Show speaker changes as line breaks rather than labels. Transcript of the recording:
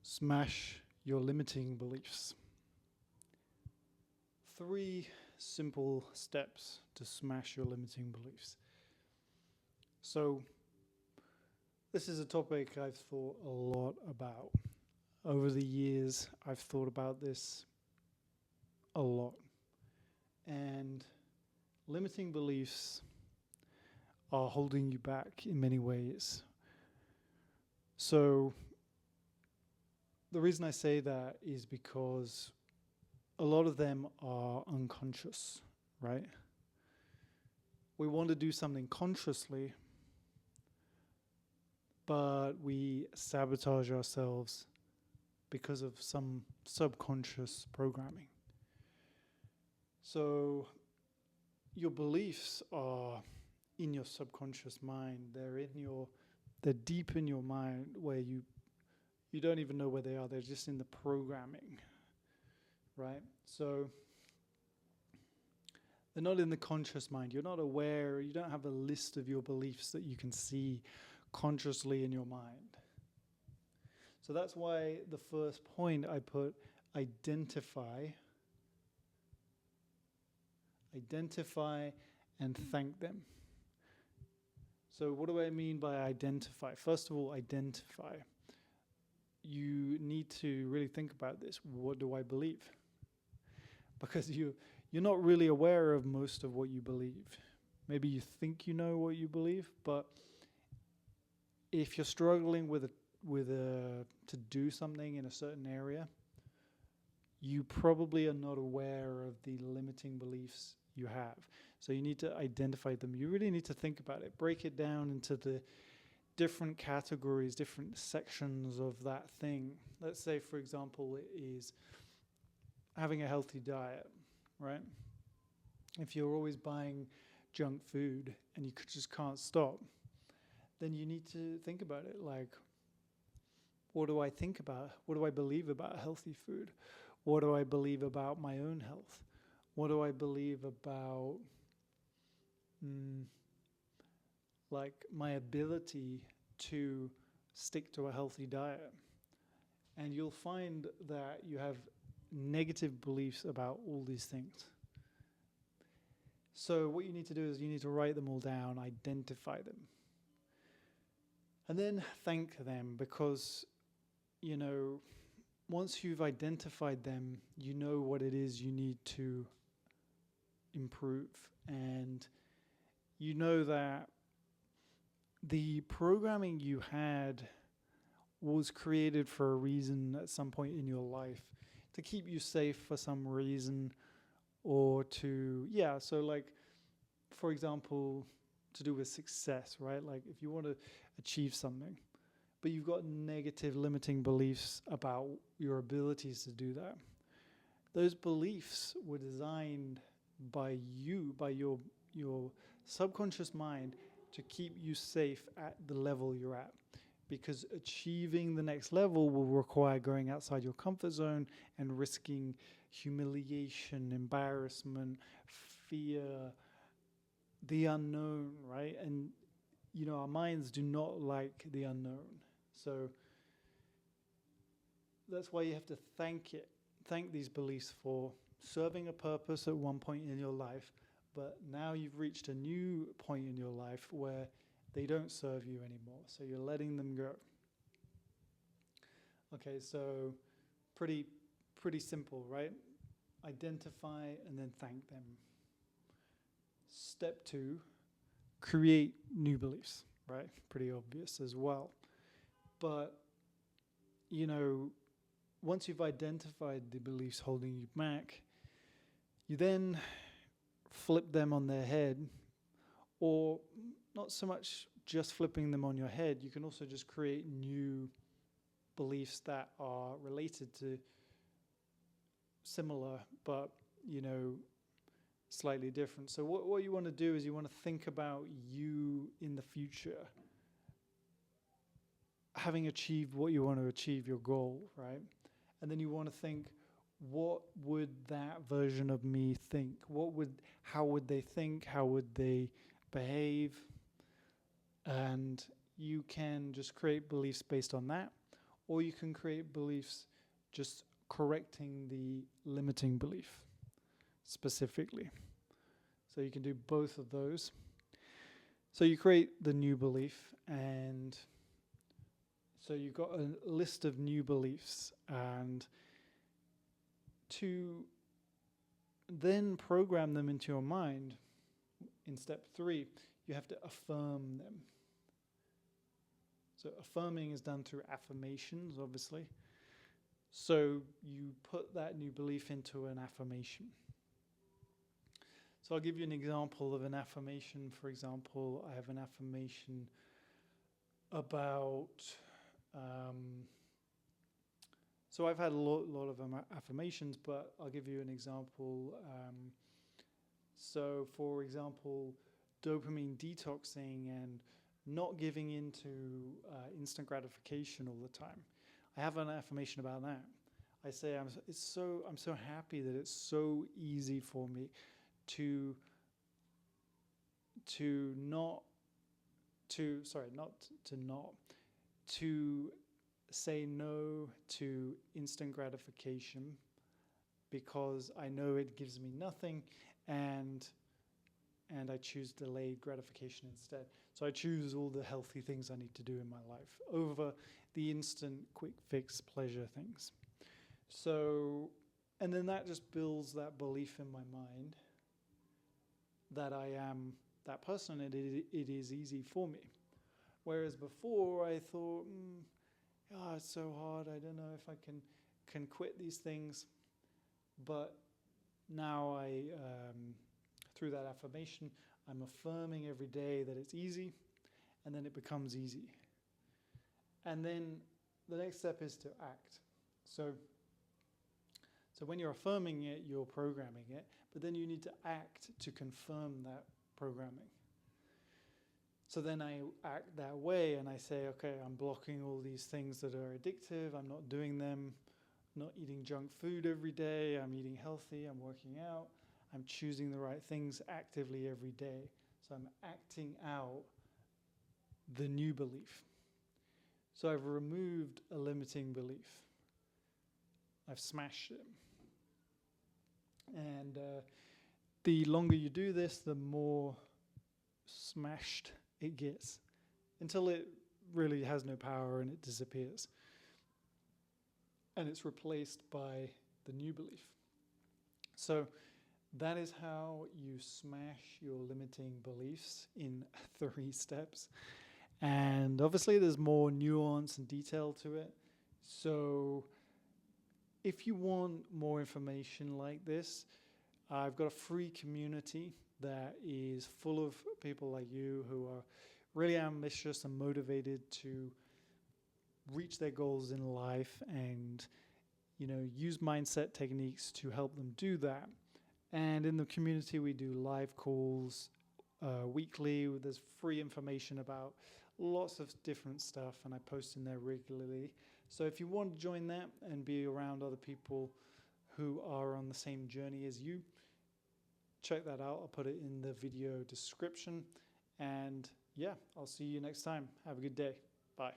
Smash your limiting beliefs. 3 simple steps to smash your limiting beliefs. So, this is a topic I've thought a lot about. Over the years, I've thought about this a lot. And limiting beliefs are holding you back in many ways. So, the reason I say that is because a lot of them are unconscious, right? We want to do something consciously, but we sabotage ourselves because of some subconscious programming. So your beliefs are in your subconscious mind. They're deep in your mind where you don't even know where they are. They're just in the programming, right? So they're not in the conscious mind. You're not aware. You don't have a list of your beliefs that you can see consciously in your mind. So that's why the first point I put, identify and thank them. So what do I mean by identify? First of all, identify. You need to really think about this. What do I believe? Because you're not really aware of most of what you believe. Maybe you think you know what you believe, but if you're struggling to do something in a certain area, you probably are not aware of the limiting beliefs you have. So you need to identify them. You really need to think about it. Break it down into the different categories, different sections of that thing. Let's say, for example, it is having a healthy diet, right? If you're always buying junk food and you just can't stop, then you need to think about it like, what do I think about? What do I believe about healthy food? What do I believe about my own health? What do I believe about like my ability to stick to a healthy diet? And you'll find that you have negative beliefs about all these things. So what you need to do is you need to write them all down, identify them. And then thank them, because, once you've identified them, you know what it is you need to improve. And you know that the programming you had was created for a reason at some point in your life, to keep you safe for some reason, or so like, for example, to do with success, right? Like if you want to achieve something, but you've got negative limiting beliefs about your abilities to do that. Those beliefs were designed by you, by your subconscious mind, to keep you safe at the level you're at. Because achieving the next level will require going outside your comfort zone and risking humiliation, embarrassment, fear, the unknown, right? And, our minds do not like the unknown. So that's why you have to thank these beliefs for serving a purpose at one point in your life, but now you've reached a new point in your life where they don't serve you anymore, so you're letting them go. Okay, so pretty simple, right? Identify and then thank them. Step 2, create new beliefs, right? Pretty obvious as well. But, once you've identified the beliefs holding you back, you then flip them on their head, or not so much just flipping them on your head. You can also just create new beliefs that are related to similar, but, slightly different. So what you want to do is you want to think about you in the future, having achieved what you want to achieve, your goal, right? And then you want to think, what would that version of me think? How would they think? How would they behave? And you can just create beliefs based on that, or you can create beliefs just correcting the limiting belief specifically. So you can do both of those. So you create the new belief, and so you've got a list of new beliefs, and to then program them into your mind, in step 3, you have to affirm them. So affirming is done through affirmations, obviously. So you put that new belief into an affirmation. So I'll give you an example of an affirmation. For example, I have an affirmation about, so I've had a lot of affirmations, but I'll give you an example. So for example, dopamine detoxing and not giving into instant gratification all the time. I have an affirmation about that. I say I'm so happy that it's so easy for me to say no to instant gratification, because I know it gives me nothing, and I choose delayed gratification instead. So I choose all the healthy things I need to do in my life over the instant quick fix pleasure things. So, and then that just builds that belief in my mind that I am that person, and it is easy for me. Whereas before I thought, it's so hard, I don't know if I can quit these things. But now through that affirmation, I'm affirming every day that it's easy, and then it becomes easy. And then the next step is to act. So when you're affirming it, you're programming it, but then you need to act to confirm that programming. So then I act that way, and I say, okay, I'm blocking all these things that are addictive, I'm not doing them, I'm not eating junk food every day, I'm eating healthy, I'm working out, I'm choosing the right things actively every day. So I'm acting out the new belief. So I've removed a limiting belief. I've smashed it. And the longer you do this, the more smashed it gets, until it really has no power and it disappears. And it's replaced by the new belief. So that is how you smash your limiting beliefs in 3 steps. And obviously there's more nuance and detail to it. So if you want more information like this, I've got a free community that is full of people like you who are really ambitious and motivated to reach their goals in life, and use mindset techniques to help them do that. And in the community, we do live calls weekly. There's free information about lots of different stuff, and I post in there regularly. So if you want to join that and be around other people who are on the same journey as you, check that out. I'll put it in the video description. And yeah, I'll see you next time. Have a good day. Bye.